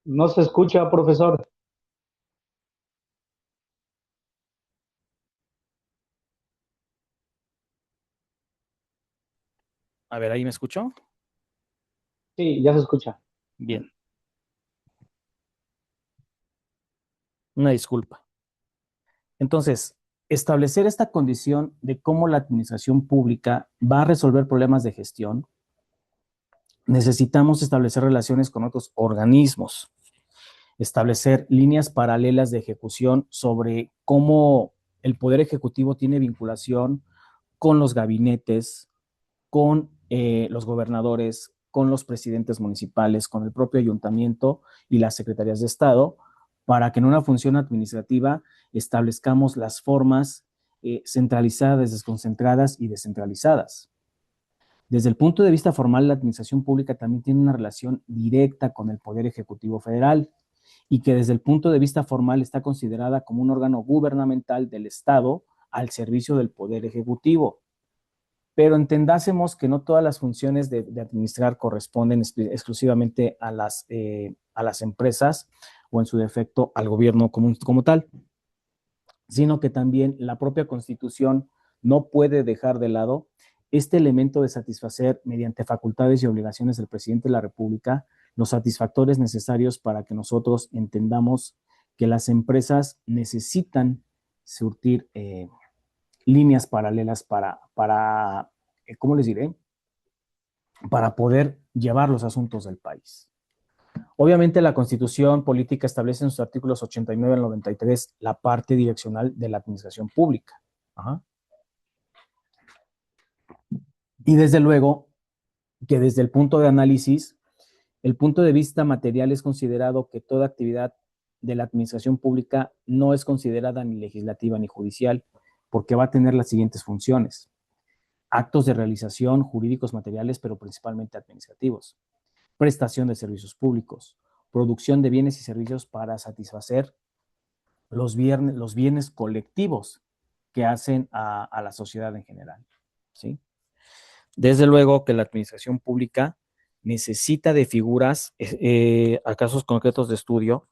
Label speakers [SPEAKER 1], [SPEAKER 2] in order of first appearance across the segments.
[SPEAKER 1] No se escucha, profesor.
[SPEAKER 2] A ver, ¿ahí me escuchó?
[SPEAKER 1] Sí, ya se escucha.
[SPEAKER 2] Bien, una disculpa. Entonces, establecer esta condición de cómo la administración pública va a resolver problemas de gestión, necesitamos establecer relaciones con otros organismos, establecer líneas paralelas de ejecución sobre cómo el Poder Ejecutivo tiene vinculación con los gabinetes, con los gobernadores, con los presidentes municipales, con el propio ayuntamiento y las secretarías de Estado, para que en una función administrativa establezcamos las formas centralizadas, desconcentradas y descentralizadas. Desde el punto de vista formal, la administración pública también tiene una relación directa con el Poder Ejecutivo Federal y que desde el punto de vista formal está considerada como un órgano gubernamental del Estado al servicio del Poder Ejecutivo. Pero entendásemos que no todas las funciones de administrar corresponden exclusivamente a las empresas o en su defecto al gobierno como tal, sino que también la propia Constitución no puede dejar de lado este elemento de satisfacer mediante facultades y obligaciones del presidente de la República los satisfactores necesarios para que nosotros entendamos que las empresas necesitan surtir líneas paralelas para ¿cómo les diré? Para poder llevar los asuntos del país. Obviamente la Constitución Política establece en sus artículos 89 al 93 la parte direccional de la administración pública. Ajá. Y desde luego que desde el punto de análisis, el punto de vista material es considerado que toda actividad de la administración pública no es considerada ni legislativa ni judicial, porque va a tener las siguientes funciones: actos de realización jurídicos materiales, pero principalmente administrativos; prestación de servicios públicos; producción de bienes y servicios para satisfacer los bienes colectivos que hacen a la sociedad en general, ¿sí? Desde luego que la administración pública necesita de figuras a casos concretos de estudio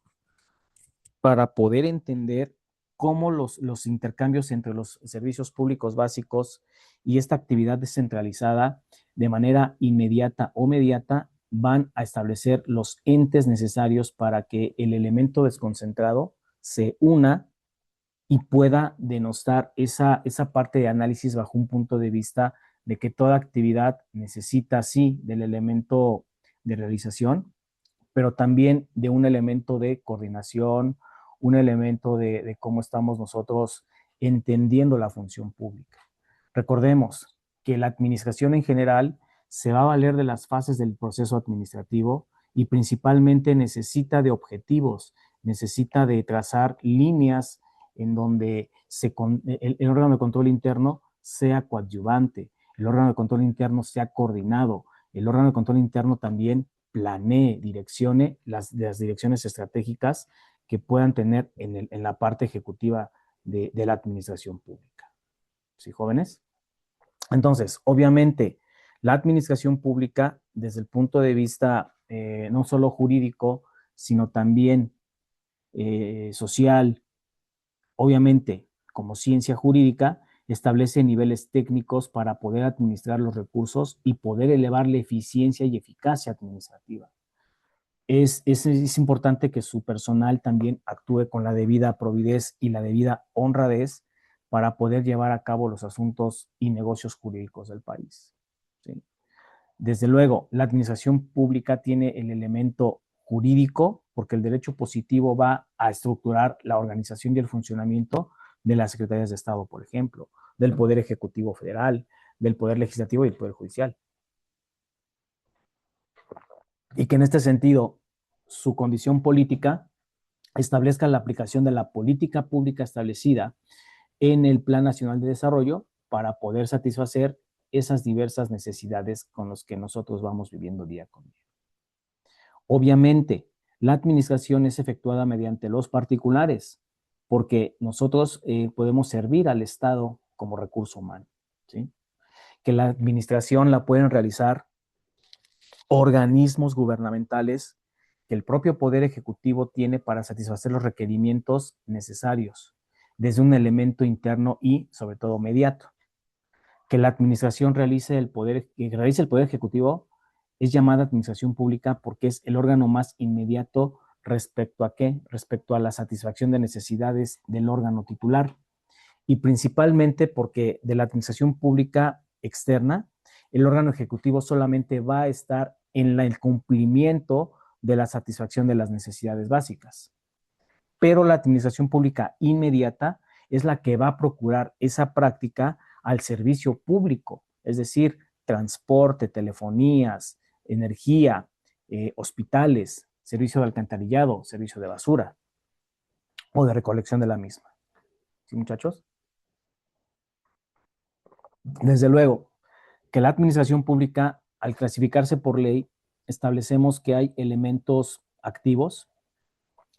[SPEAKER 2] para poder entender cómo los intercambios entre los servicios públicos básicos y esta actividad descentralizada de manera inmediata o mediata van a establecer los entes necesarios para que el elemento desconcentrado se una y pueda denostar esa parte de análisis bajo un punto de vista de que toda actividad necesita, sí, del elemento de realización, pero también de un elemento de coordinación, un elemento de cómo estamos nosotros entendiendo la función pública. Recordemos que la administración en general se va a valer de las fases del proceso administrativo y principalmente necesita de objetivos, necesita de trazar líneas en donde el órgano de control interno sea coadyuvante, el órgano de control interno sea coordinado, el órgano de control interno también planee, direccione las direcciones estratégicas que puedan tener en la parte ejecutiva de la administración pública. ¿Sí, jóvenes? Entonces, obviamente, la administración pública, desde el punto de vista no solo jurídico, sino también social, obviamente, como ciencia jurídica, establece niveles técnicos para poder administrar los recursos y poder elevar la eficiencia y eficacia administrativa. Es importante que su personal también actúe con la debida providez y la debida honradez para poder llevar a cabo los asuntos y negocios jurídicos del país, ¿sí? Desde luego, la administración pública tiene el elemento jurídico, porque el derecho positivo va a estructurar la organización y el funcionamiento de las secretarías de Estado, por ejemplo, del Poder Ejecutivo Federal, del Poder Legislativo y del Poder Judicial. Y que en este sentido, su condición política establezca la aplicación de la política pública establecida en el Plan Nacional de Desarrollo para poder satisfacer esas diversas necesidades con las que nosotros vamos viviendo día con día. Obviamente, la administración es efectuada mediante los particulares, porque nosotros podemos servir al Estado como recurso humano, ¿sí? que la administración la pueden realizar organismos gubernamentales que el propio Poder Ejecutivo tiene para satisfacer los requerimientos necesarios, desde un elemento interno y, sobre todo, mediato. Que la administración que realice el Poder Ejecutivo es llamada administración pública porque es el órgano más inmediato respecto a qué? Respecto a la satisfacción de necesidades del órgano titular y principalmente porque de la administración pública externa, el órgano ejecutivo solamente va a estar en el cumplimiento de la satisfacción de las necesidades básicas. Pero la administración pública inmediata es la que va a procurar esa práctica al servicio público, es decir, transporte, telefonías, energía, hospitales, servicio de alcantarillado, servicio de basura o de recolección de la misma. ¿Sí, muchachos? Desde luego que la administración pública, al clasificarse por ley, establecemos que hay elementos activos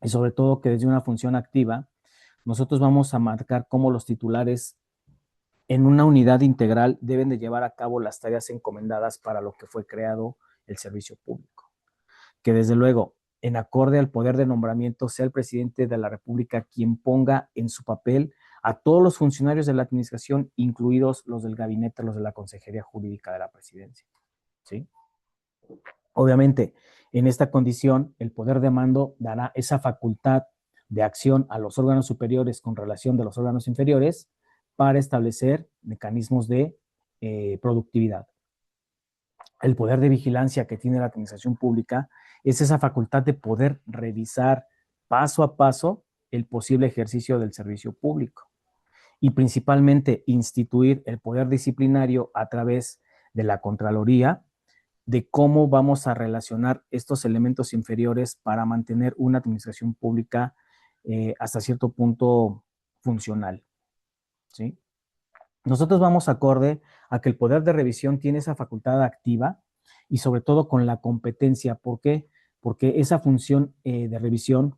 [SPEAKER 2] y sobre todo que desde una función activa, nosotros vamos a marcar cómo los titulares en una unidad integral deben de llevar a cabo las tareas encomendadas para lo que fue creado el servicio público. Que desde luego, en acorde al poder de nombramiento, sea el presidente de la República quien ponga en su papel a todos los funcionarios de la administración, incluidos los del gabinete, los de la Consejería Jurídica de la Presidencia. ¿Sí? Obviamente, en esta condición, el poder de mando dará esa facultad de acción a los órganos superiores con relación de los órganos inferiores para establecer mecanismos de productividad. El poder de vigilancia que tiene la administración pública es esa facultad de poder revisar paso a paso el posible ejercicio del servicio público y principalmente instituir el poder disciplinario a través de la Contraloría de cómo vamos a relacionar estos elementos inferiores para mantener una administración pública hasta cierto punto funcional. ¿Sí? Nosotros vamos acorde a que el poder de revisión tiene esa facultad activa y sobre todo con la competencia. ¿Por qué? Porque esa función de revisión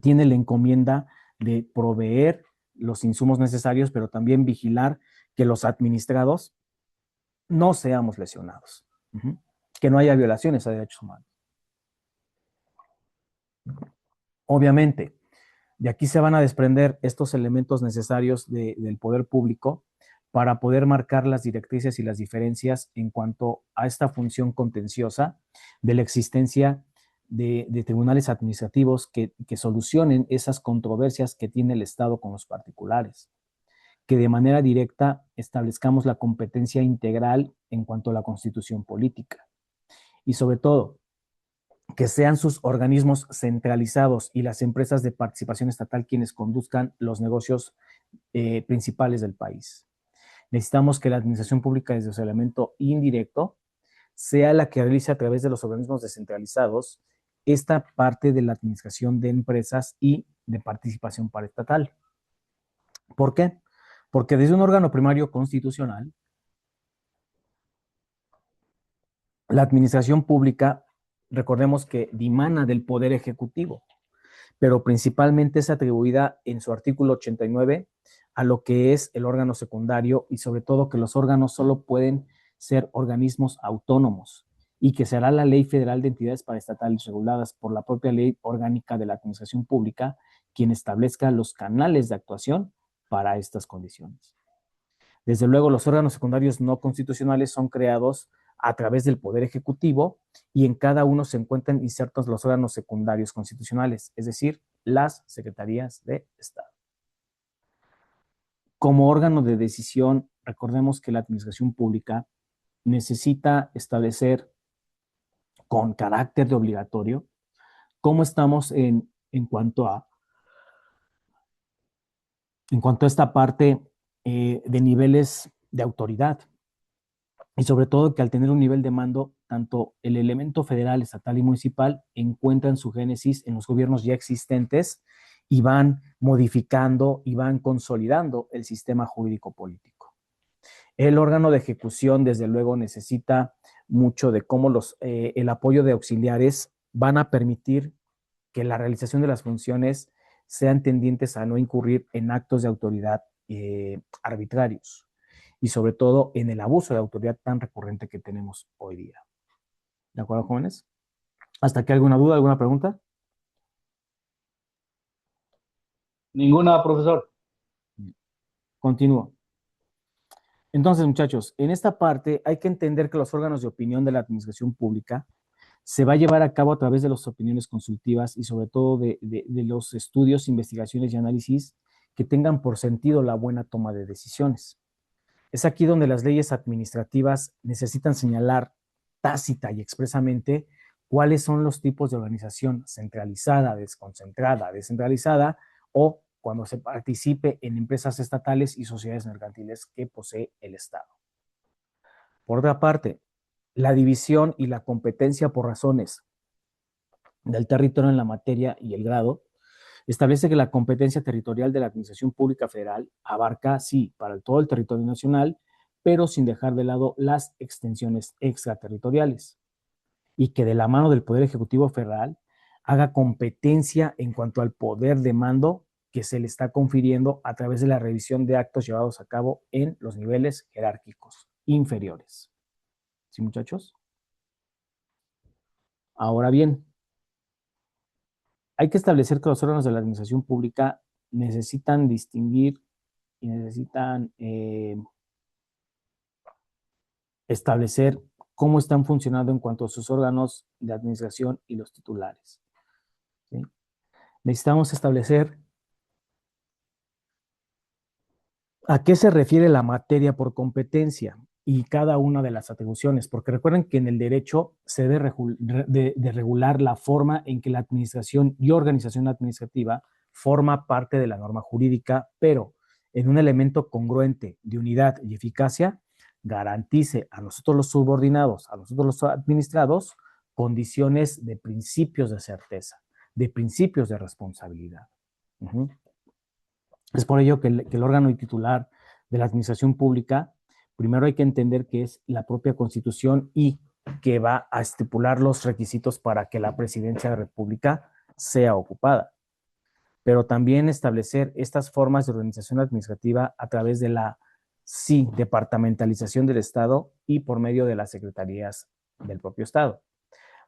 [SPEAKER 2] tiene la encomienda de proveer los insumos necesarios, pero también vigilar que los administrados no seamos lesionados, que no haya violaciones a derechos humanos. Obviamente, de aquí se van a desprender estos elementos necesarios del poder público para poder marcar las directrices y las diferencias en cuanto a esta función contenciosa de la existencia de tribunales administrativos que solucionen esas controversias que tiene el Estado con los particulares, que de manera directa establezcamos la competencia integral en cuanto a la constitución política y sobre todo que sean sus organismos centralizados y las empresas de participación estatal quienes conduzcan los negocios principales del país. Necesitamos que la administración pública desde su elemento indirecto sea la que realice a través de los organismos descentralizados esta parte de la administración de empresas y de participación paraestatal. ¿Por qué? Porque desde un órgano primario constitucional, la administración pública, recordemos que dimana del Poder Ejecutivo, pero principalmente es atribuida en su artículo 89 a lo que es el órgano secundario y sobre todo que los órganos solo pueden ser organismos autónomos y que será la Ley Federal de Entidades Paraestatales reguladas por la propia Ley Orgánica de la Administración Pública quien establezca los canales de actuación para estas condiciones. Desde luego, los órganos secundarios no constitucionales son creados a través del Poder Ejecutivo y en cada uno se encuentran insertos los órganos secundarios constitucionales, es decir, las secretarías de Estado. Como órgano de decisión, recordemos que la administración pública necesita establecer con carácter de obligatorio cómo estamos en cuanto a esta parte de niveles de autoridad. Y sobre todo que al tener un nivel de mando, tanto el elemento federal, estatal y municipal encuentran su génesis en los gobiernos ya existentes y van modificando y van consolidando el sistema jurídico político. El órgano de ejecución, desde luego, necesita mucho de cómo el apoyo de auxiliares van a permitir que la realización de las funciones sean tendientes a no incurrir en actos de autoridad arbitrarios. y sobre todo en el abuso de autoridad tan recurrente que tenemos hoy día. ¿De acuerdo, jóvenes? ¿Hasta aquí alguna duda, alguna pregunta?
[SPEAKER 1] Ninguna, profesor.
[SPEAKER 2] Continúo. Entonces, muchachos, en esta parte hay que entender que los órganos de opinión de la administración pública se va a llevar a cabo a través de las opiniones consultivas y sobre todo de los estudios, investigaciones y análisis que tengan por sentido la buena toma de decisiones. Es aquí donde las leyes administrativas necesitan señalar tácita y expresamente cuáles son los tipos de organización centralizada, desconcentrada, descentralizada o cuando se participe en empresas estatales y sociedades mercantiles que posee el Estado. Por otra parte, la división y la competencia por razones del territorio en la materia y el grado establece que la competencia territorial de la Administración Pública Federal abarca, sí, para todo el territorio nacional, pero sin dejar de lado las extensiones extraterritoriales, y que de la mano del Poder Ejecutivo Federal haga competencia en cuanto al poder de mando que se le está confiriendo a través de la revisión de actos llevados a cabo en los niveles jerárquicos inferiores. ¿Sí, muchachos? Ahora bien, hay que establecer que los órganos de la administración pública necesitan distinguir y necesitan establecer cómo están funcionando en cuanto a sus órganos de administración y los titulares. ¿Sí? Necesitamos establecer a qué se refiere la materia por competencia y cada una de las atribuciones, porque recuerden que en el derecho se debe de regular la forma en que la administración y organización administrativa forma parte de la norma jurídica, pero en un elemento congruente de unidad y eficacia, garantice a nosotros los subordinados, a nosotros los administrados, condiciones de principios de certeza, de principios de responsabilidad. Es por ello que el órgano titular de la administración pública, primero hay que entender que es la propia Constitución y que va a estipular los requisitos para que la presidencia de la República sea ocupada. Pero también establecer estas formas de organización administrativa a través de la, sí, departamentalización del Estado y por medio de las secretarías del propio Estado,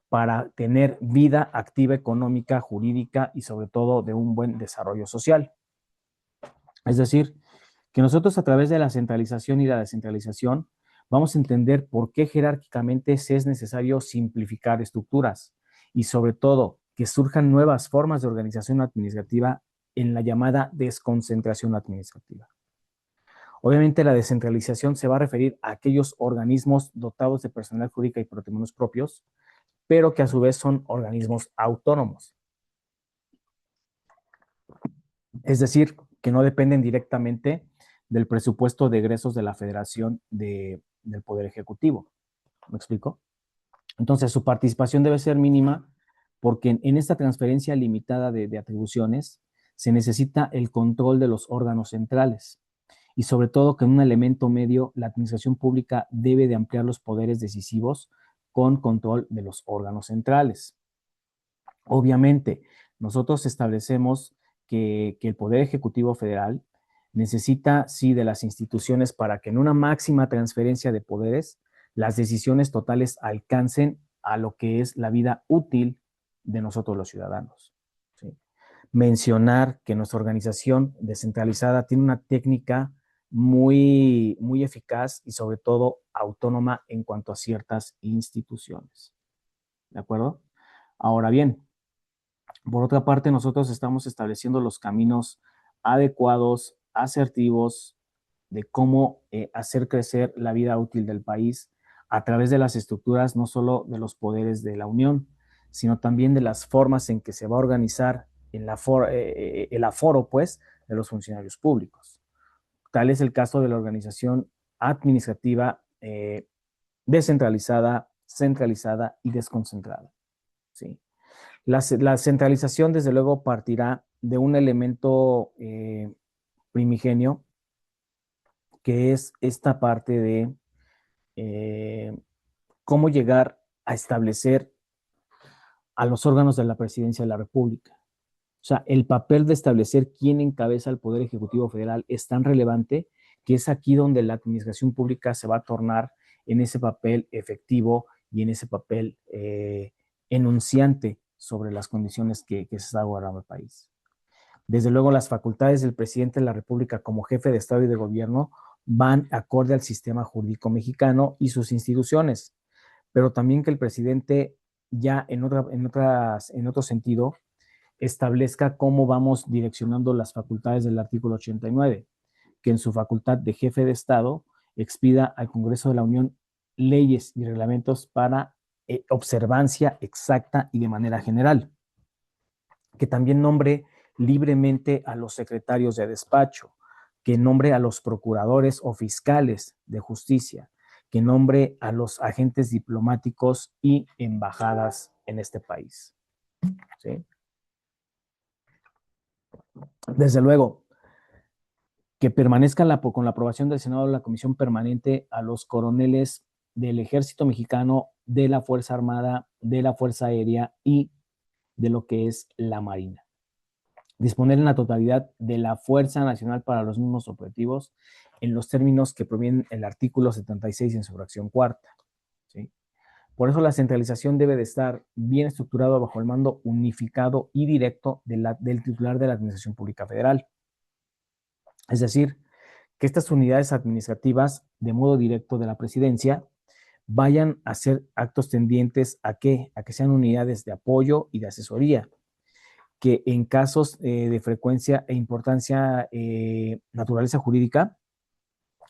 [SPEAKER 2] para tener vida activa económica, jurídica y sobre todo de un buen desarrollo social. Es decir, que nosotros a través de la centralización y la descentralización vamos a entender por qué jerárquicamente se es necesario simplificar estructuras y sobre todo que surjan nuevas formas de organización administrativa en la llamada desconcentración administrativa. Obviamente la descentralización se va a referir a aquellos organismos dotados de personalidad jurídica y patrimonios propios, pero que a su vez son organismos autónomos. Es decir, que no dependen directamente del presupuesto de egresos de la Federación del Poder Ejecutivo. ¿Me explico? Entonces, su participación debe ser mínima porque en esta transferencia limitada de atribuciones se necesita el control de los órganos centrales y sobre todo que en un elemento medio la administración pública debe de ampliar los poderes decisivos con control de los órganos centrales. Obviamente, nosotros establecemos que el Poder Ejecutivo Federal necesita, sí, de las instituciones para que en una máxima transferencia de poderes, las decisiones totales alcancen a lo que es la vida útil de nosotros los ciudadanos. ¿Sí? Mencionar que nuestra organización descentralizada tiene una técnica muy, muy eficaz y sobre todo autónoma en cuanto a ciertas instituciones. ¿De acuerdo? Ahora bien, por otra parte, nosotros estamos estableciendo los caminos adecuados, asertivos, de cómo hacer crecer la vida útil del país a través de las estructuras, no solo de los poderes de la Unión, sino también de las formas en que se va a organizar el aforo, pues, de los funcionarios públicos. Tal es el caso de la organización administrativa descentralizada, centralizada y desconcentrada. ¿Sí? La centralización, desde luego, partirá de un elemento primigenio, que es esta parte de cómo llegar a establecer a los órganos de la presidencia de la República. O sea, el papel de establecer quién encabeza el Poder Ejecutivo Federal es tan relevante que es aquí donde la administración pública se va a tornar en ese papel efectivo y en ese papel enunciante sobre las condiciones que se está guardando el país. Desde luego, las facultades del presidente de la República como jefe de Estado y de Gobierno van acorde al sistema jurídico mexicano y sus instituciones, pero también que el presidente ya en otro sentido establezca cómo vamos direccionando las facultades del artículo 89, que en su facultad de jefe de Estado expida al Congreso de la Unión leyes y reglamentos para observancia exacta y de manera general, que también nombre libremente a los secretarios de despacho, que nombre a los procuradores o fiscales de justicia, que nombre a los agentes diplomáticos y embajadas en este país. ¿Sí? Desde luego, que permanezca con la aprobación del Senado de la Comisión Permanente a los coroneles del Ejército Mexicano, de la Fuerza Armada, de la Fuerza Aérea y de lo que es la Marina. Disponer en la totalidad de la Fuerza Nacional para los mismos objetivos en los términos que provienen el artículo 76 en su fracción cuarta. ¿Sí? Por eso la centralización debe de estar bien estructurado bajo el mando unificado y directo del titular de la Administración Pública Federal. Es decir, que estas unidades administrativas de modo directo de la presidencia vayan a ser actos tendientes a que sean unidades de apoyo y de asesoría, que en casos de frecuencia e importancia naturaleza jurídica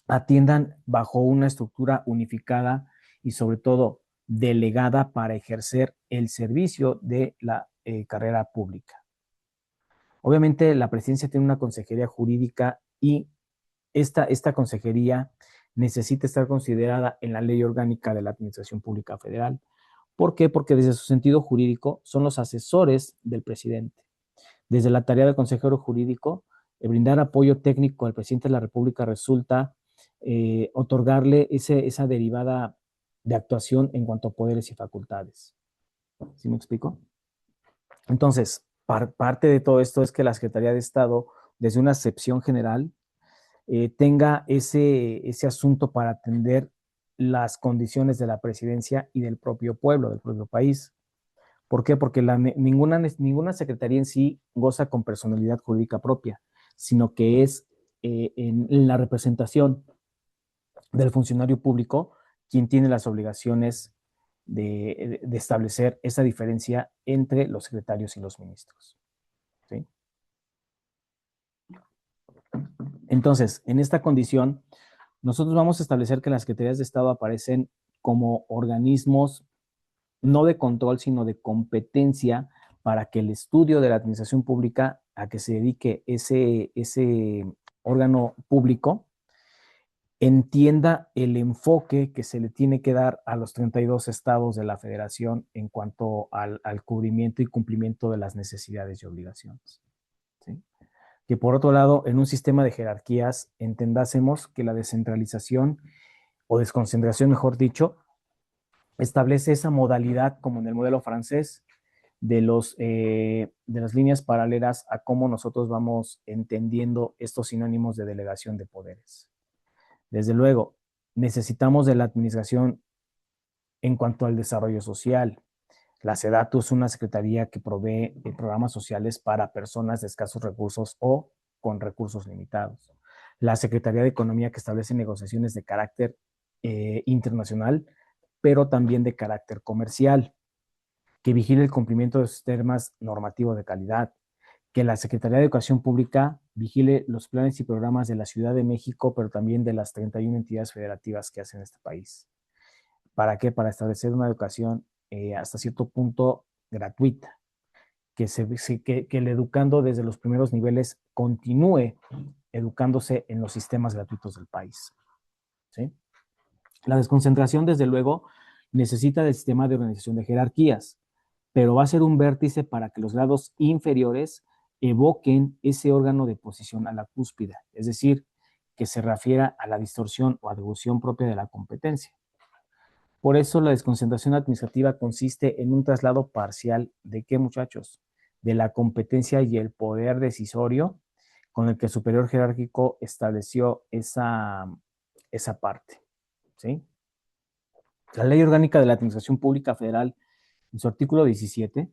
[SPEAKER 2] atiendan bajo una estructura unificada y sobre todo delegada para ejercer el servicio de la carrera pública. Obviamente la presidencia tiene una consejería jurídica y esta consejería necesita estar considerada en la Ley Orgánica de la Administración Pública Federal. ¿Por qué? Porque desde su sentido jurídico son los asesores del presidente. Desde la tarea del consejero jurídico, brindar apoyo técnico al presidente de la República resulta otorgarle esa derivada de actuación en cuanto a poderes y facultades. ¿Sí me explico? Entonces, parte de todo esto es que la Secretaría de Estado, desde una acepción general, tenga ese asunto para atender las condiciones de la presidencia y del propio pueblo, del propio país. ¿Por qué? Porque ninguna secretaría en sí goza con personalidad jurídica propia, sino que es en la representación del funcionario público quien tiene las obligaciones de establecer esa diferencia entre los secretarios y los ministros. ¿Sí? Entonces, en esta condición, nosotros vamos a establecer que las secretarías de Estado aparecen como organismos no de control, sino de competencia para que el estudio de la administración pública a que se dedique ese órgano público entienda el enfoque que se le tiene que dar a los 32 estados de la federación en cuanto al cubrimiento y cumplimiento de las necesidades y obligaciones. ¿Sí? Que por otro lado, en un sistema de jerarquías, entendásemos que la descentralización o desconcentración, mejor dicho, establece esa modalidad como en el modelo francés de las líneas paralelas a cómo nosotros vamos entendiendo estos sinónimos de delegación de poderes. Desde luego, necesitamos de la administración en cuanto al desarrollo social. La SEDATU es una secretaría que provee programas sociales para personas de escasos recursos o con recursos limitados. La Secretaría de Economía, que establece negociaciones de carácter internacional, pero también de carácter comercial, que vigile el cumplimiento de sus temas normativos de calidad, que la Secretaría de Educación Pública vigile los planes y programas de la Ciudad de México, pero también de las 31 entidades federativas que hacen este país. ¿Para qué? Para establecer una educación hasta cierto punto gratuita, que el educando desde los primeros niveles continúe educándose en los sistemas gratuitos del país. ¿Sí? La desconcentración, desde luego, necesita del sistema de organización de jerarquías, pero va a ser un vértice para que los grados inferiores evoquen ese órgano de posición a la cúspide, es decir, que se refiera a la distorsión o atribución propia de la competencia. Por eso la desconcentración administrativa consiste en un traslado parcial de ¿qué, muchachos? De la competencia y el poder decisorio con el que el superior jerárquico estableció esa parte, ¿sí? La Ley Orgánica de la Administración Pública Federal, en su artículo 17,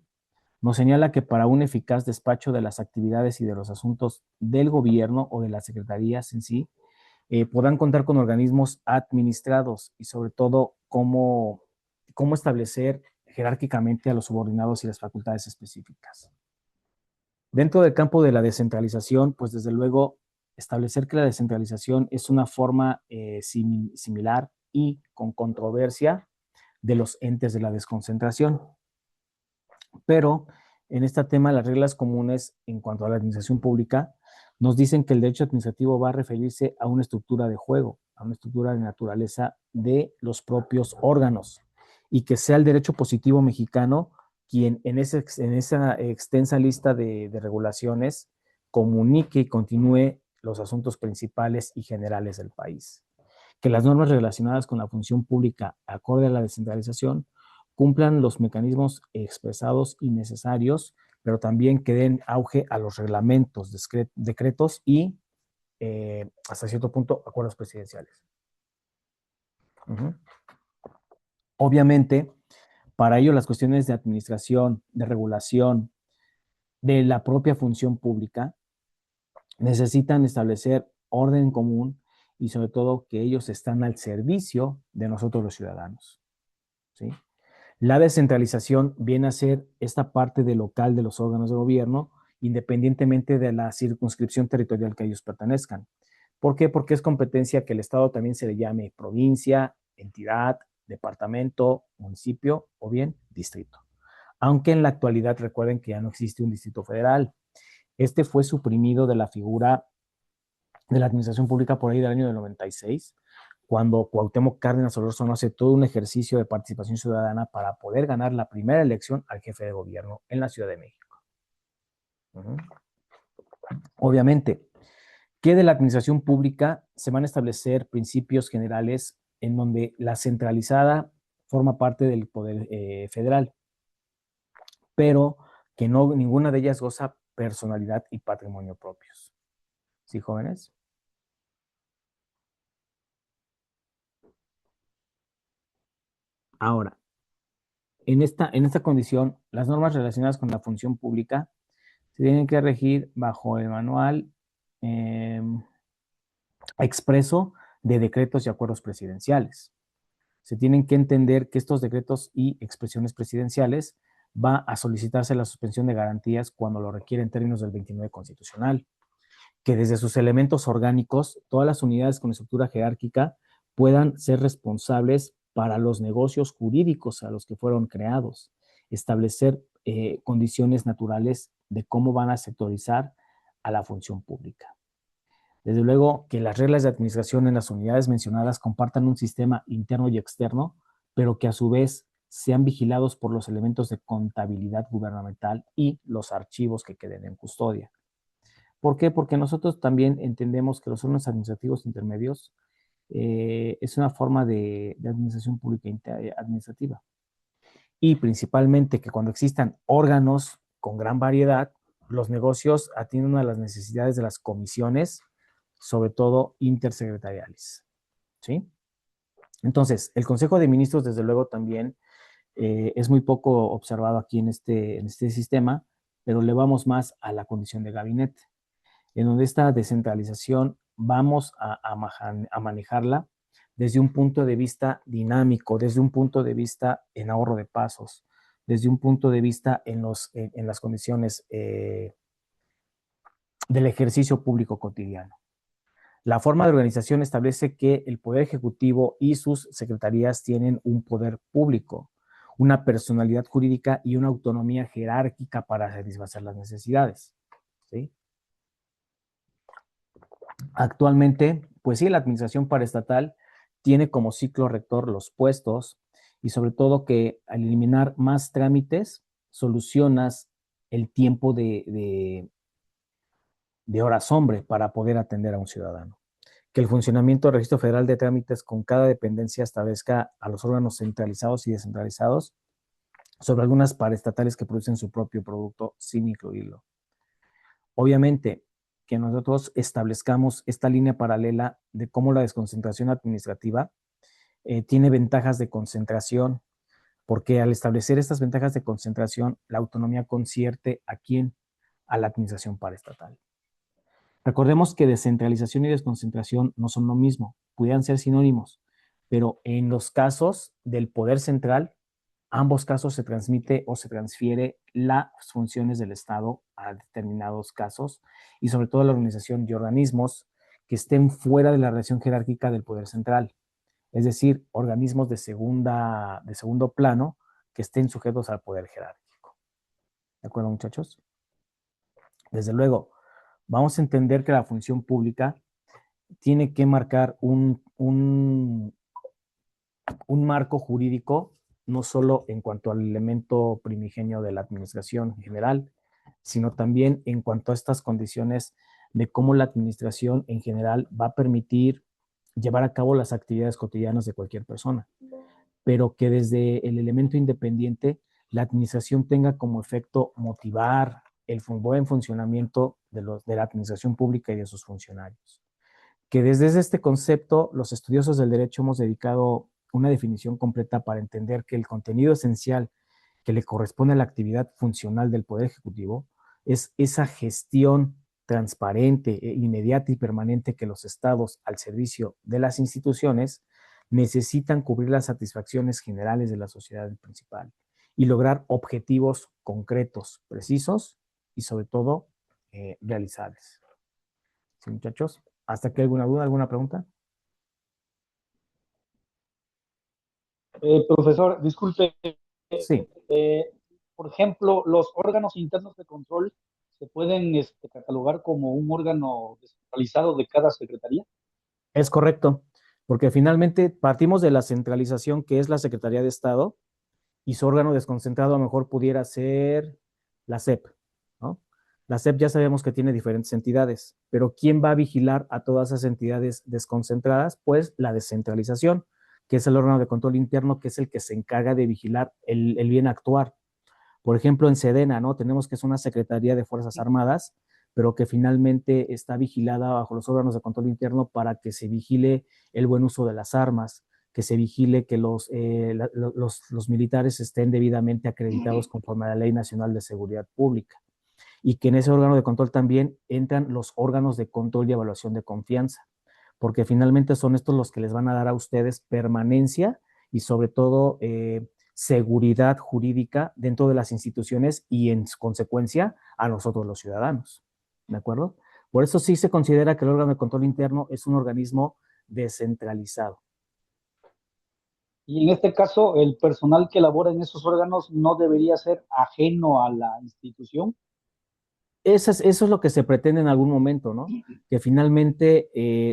[SPEAKER 2] nos señala que para un eficaz despacho de las actividades y de los asuntos del gobierno o de las secretarías en sí, podrán contar con organismos administrados y sobre todo cómo establecer jerárquicamente a los subordinados y las facultades específicas. Dentro del campo de la descentralización, pues desde luego establecer que la descentralización es una forma similar y con controversia de los entes de la desconcentración. Pero en este tema, las reglas comunes en cuanto a la administración pública nos dicen que el derecho administrativo va a referirse a una estructura de juego, a una estructura de naturaleza de los propios órganos, y que sea el derecho positivo mexicano quien en esa extensa lista de regulaciones comunique y continúe los asuntos principales y generales del país. Que las normas relacionadas con la función pública acorde a la descentralización cumplan los mecanismos expresados y necesarios, pero también que den auge a los reglamentos, decretos y, hasta cierto punto, acuerdos presidenciales. Obviamente, para ello las cuestiones de administración, de regulación, de la propia función pública, necesitan establecer orden común y sobre todo que ellos están al servicio de nosotros los ciudadanos, ¿sí? La descentralización viene a ser esta parte de local de los órganos de gobierno, independientemente de la circunscripción territorial que ellos pertenezcan. ¿Por qué? Porque es competencia que el Estado también se le llame provincia, entidad, departamento, municipio o bien distrito. Aunque en la actualidad recuerden que ya no existe un distrito federal. Este fue suprimido de la figura de la administración pública por ahí del año del 96, cuando Cuauhtémoc Cárdenas Solórzano hace todo un ejercicio de participación ciudadana para poder ganar la primera elección al jefe de gobierno en la Ciudad de México. Obviamente, que de la administración pública se van a establecer principios generales en donde la centralizada forma parte del poder federal, pero que no, ninguna de ellas goza personalidad y patrimonio propios. ¿Sí, jóvenes? Ahora, en esta condición, las normas relacionadas con la función pública se tienen que regir bajo el manual expreso de decretos y acuerdos presidenciales. Se tienen que entender que estos decretos y expresiones presidenciales va a solicitarse la suspensión de garantías cuando lo requiere en términos del 29 constitucional, que desde sus elementos orgánicos, todas las unidades con estructura jerárquica puedan ser responsables para los negocios jurídicos a los que fueron creados, establecer condiciones naturales de cómo van a sectorizar a la función pública. Desde luego que las reglas de administración en las unidades mencionadas compartan un sistema interno y externo, pero que a su vez sean vigilados por los elementos de contabilidad gubernamental y los archivos que queden en custodia. ¿Por qué? Porque nosotros también entendemos que los órganos administrativos intermedios es una forma de administración pública administrativa. Y principalmente que cuando existan órganos con gran variedad, los negocios atienden a las necesidades de las comisiones, sobre todo intersecretariales, ¿sí? Entonces, el Consejo de Ministros, desde luego, también es muy poco observado aquí en este sistema, pero le vamos más a la condición de gabinete, en donde esta descentralización vamos a manejarla desde un punto de vista dinámico, desde un punto de vista en ahorro de pasos, desde un punto de vista en las condiciones del ejercicio público cotidiano. La forma de organización establece que el Poder Ejecutivo y sus secretarías tienen un poder público, una personalidad jurídica y una autonomía jerárquica para satisfacer las necesidades, ¿sí? Actualmente, pues sí, la administración paraestatal tiene como ciclo rector los puestos y sobre todo que al eliminar más trámites solucionas el tiempo de horas hombre para poder atender a un ciudadano. Que el funcionamiento del Registro Federal de Trámites con cada dependencia establezca a los órganos centralizados y descentralizados sobre algunas paraestatales que producen su propio producto sin incluirlo. Obviamente, que nosotros establezcamos esta línea paralela de cómo la desconcentración administrativa tiene ventajas de concentración, porque al establecer estas ventajas de concentración, la autonomía concierte a quién, a la administración paraestatal. Recordemos que descentralización y desconcentración no son lo mismo, pudieran ser sinónimos, pero en los casos del poder central, ambos casos se transmite o se transfiere las funciones del Estado a determinados casos y sobre todo la organización de organismos que estén fuera de la relación jerárquica del poder central, es decir, organismos de segundo plano que estén sujetos al poder jerárquico. ¿De acuerdo, muchachos? Desde luego, vamos a entender que la función pública tiene que marcar un marco jurídico, no solo en cuanto al elemento primigenio de la administración en general, sino también en cuanto a estas condiciones de cómo la administración en general va a permitir llevar a cabo las actividades cotidianas de cualquier persona, pero que desde el elemento independiente la administración tenga como efecto motivar el buen funcionamiento de la administración pública y de sus funcionarios. Que desde este concepto los estudiosos del derecho hemos dedicado una definición completa para entender que el contenido esencial que le corresponde a la actividad funcional del Poder Ejecutivo es esa gestión transparente, inmediata y permanente que los estados al servicio de las instituciones necesitan cubrir las satisfacciones generales de la sociedad principal y lograr objetivos concretos, precisos y sobre todo realizables. ¿Sí, muchachos? ¿Hasta aquí alguna duda, alguna pregunta?
[SPEAKER 1] Profesor, disculpe,
[SPEAKER 2] Sí,
[SPEAKER 1] eh, por ejemplo, los órganos internos de control se pueden catalogar como un órgano descentralizado de cada secretaría.
[SPEAKER 2] es correcto, porque finalmente partimos de la centralización que es la Secretaría de Estado y su órgano desconcentrado a lo mejor pudiera ser la SEP, ¿no? La SEP ya sabemos que tiene diferentes entidades, pero ¿quién va a vigilar a todas esas entidades desconcentradas? Pues la descentralización, que es el órgano de control interno, que es el que se encarga de vigilar el bien actuar. Por ejemplo, en Sedena, ¿no? Tenemos que es una Secretaría de Fuerzas Armadas, pero que finalmente está vigilada bajo los órganos de control interno para que se vigile el buen uso de las armas, que se vigile que los militares estén debidamente acreditados conforme a la Ley Nacional de Seguridad Pública y que en ese órgano de control también entran los órganos de control y evaluación de confianza, porque finalmente son estos los que les van a dar a ustedes permanencia y sobre todo seguridad jurídica dentro de las instituciones y en consecuencia a nosotros los ciudadanos. ¿De acuerdo? Por eso sí se considera que el órgano de control interno es un organismo descentralizado.
[SPEAKER 1] Y en este caso, el personal que labora en esos órganos no debería ser ajeno a la institución.
[SPEAKER 2] Eso es lo que se pretende en algún momento, ¿no? Que finalmente,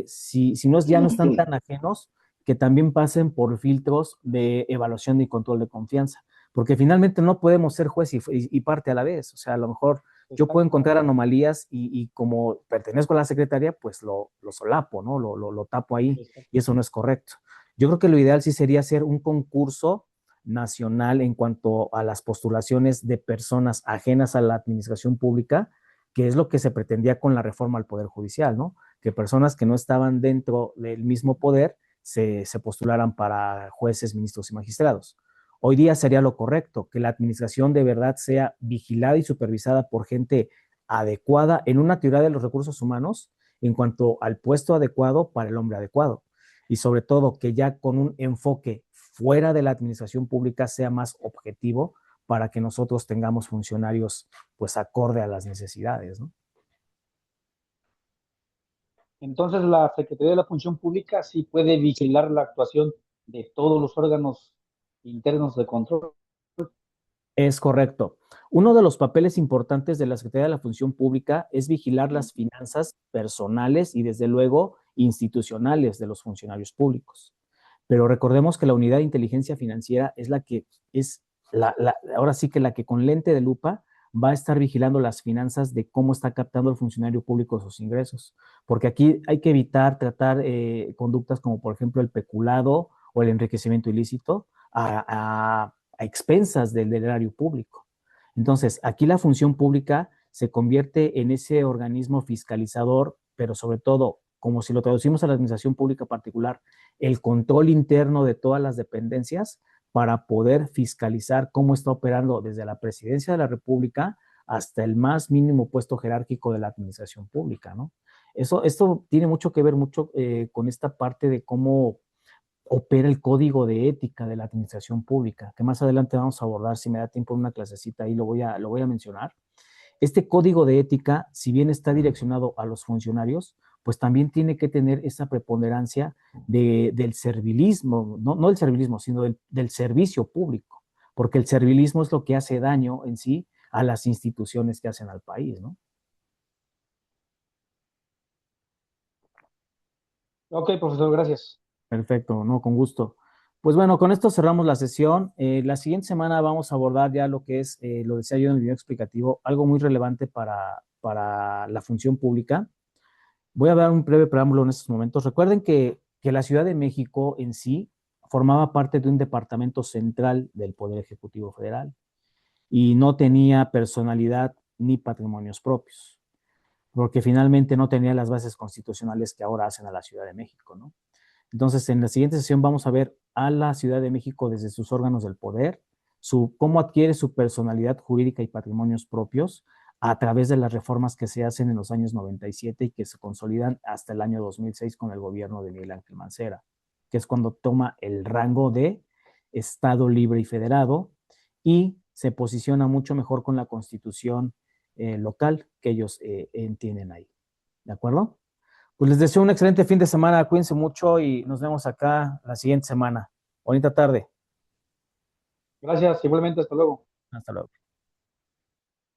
[SPEAKER 2] si no, ya no están tan ajenos, que también pasen por filtros de evaluación y control de confianza, porque finalmente no podemos ser juez y parte a la vez. O sea, a lo mejor yo puedo encontrar anomalías y como pertenezco a la secretaría, pues lo solapo, ¿no? Lo tapo ahí y eso no es correcto. Yo creo que lo ideal sí sería hacer un concurso nacional en cuanto a las postulaciones de personas ajenas a la administración pública, que es lo que se pretendía con la reforma al Poder Judicial, ¿no? Que personas que no estaban dentro del mismo poder se postularan para jueces, ministros y magistrados. Hoy día sería lo correcto, que la administración de verdad sea vigilada y supervisada por gente adecuada en una teoría de los recursos humanos en cuanto al puesto adecuado para el hombre adecuado. Y sobre todo que ya con un enfoque fuera de la administración pública sea más objetivo para que nosotros tengamos funcionarios pues acorde a las necesidades, ¿no?
[SPEAKER 1] Entonces, la Secretaría de la Función Pública sí puede vigilar la actuación de todos los órganos internos de control.
[SPEAKER 2] Es correcto. Uno de los papeles importantes de la Secretaría de la Función Pública es vigilar las finanzas personales y desde luego institucionales de los funcionarios públicos. Pero recordemos que la unidad de inteligencia financiera es la que es ahora sí que la que con lente de lupa va a estar vigilando las finanzas de cómo está captando el funcionario público sus ingresos. Porque aquí hay que evitar tratar conductas como por ejemplo el peculado o el enriquecimiento ilícito a expensas del erario público. Entonces, aquí la función pública se convierte en ese organismo fiscalizador, pero sobre todo, como si lo traducimos a la administración pública particular, el control interno de todas las dependencias para poder fiscalizar cómo está operando desde la presidencia de la República hasta el más mínimo puesto jerárquico de la administración pública, ¿no? Esto tiene mucho que ver con esta parte de cómo opera el código de ética de la administración pública, que más adelante vamos a abordar, si me da tiempo en una clasecita ahí lo voy a mencionar. Este código de ética, si bien está direccionado a los funcionarios, pues también tiene que tener esa preponderancia del servilismo, no del servilismo, sino del servicio público, porque el servilismo es lo que hace daño en sí a las instituciones que hacen al país, ¿no?
[SPEAKER 1] Ok, profesor, gracias.
[SPEAKER 2] Perfecto, no, con gusto. Pues bueno, con esto cerramos la sesión. La siguiente semana vamos a abordar ya lo que es, lo decía yo en el video explicativo, algo muy relevante para la función pública. Voy a dar un breve preámbulo en estos momentos. Recuerden que la Ciudad de México en sí formaba parte de un departamento central del Poder Ejecutivo Federal y no tenía personalidad ni patrimonios propios, porque finalmente no tenía las bases constitucionales que ahora hacen a la Ciudad de México, ¿no? Entonces, en la siguiente sesión vamos a ver a la Ciudad de México desde sus órganos del poder, cómo adquiere su personalidad jurídica y patrimonios propios a través de las reformas que se hacen en los años 97 y que se consolidan hasta el año 2006 con el gobierno de Miguel Ángel Mancera, que es cuando toma el rango de Estado libre y federado y se posiciona mucho mejor con la constitución local que ellos entienden ahí. ¿De acuerdo? Pues les deseo un excelente fin de semana, cuídense mucho y nos vemos acá la siguiente semana. Bonita tarde.
[SPEAKER 1] Gracias, igualmente, hasta luego.
[SPEAKER 2] Hasta luego.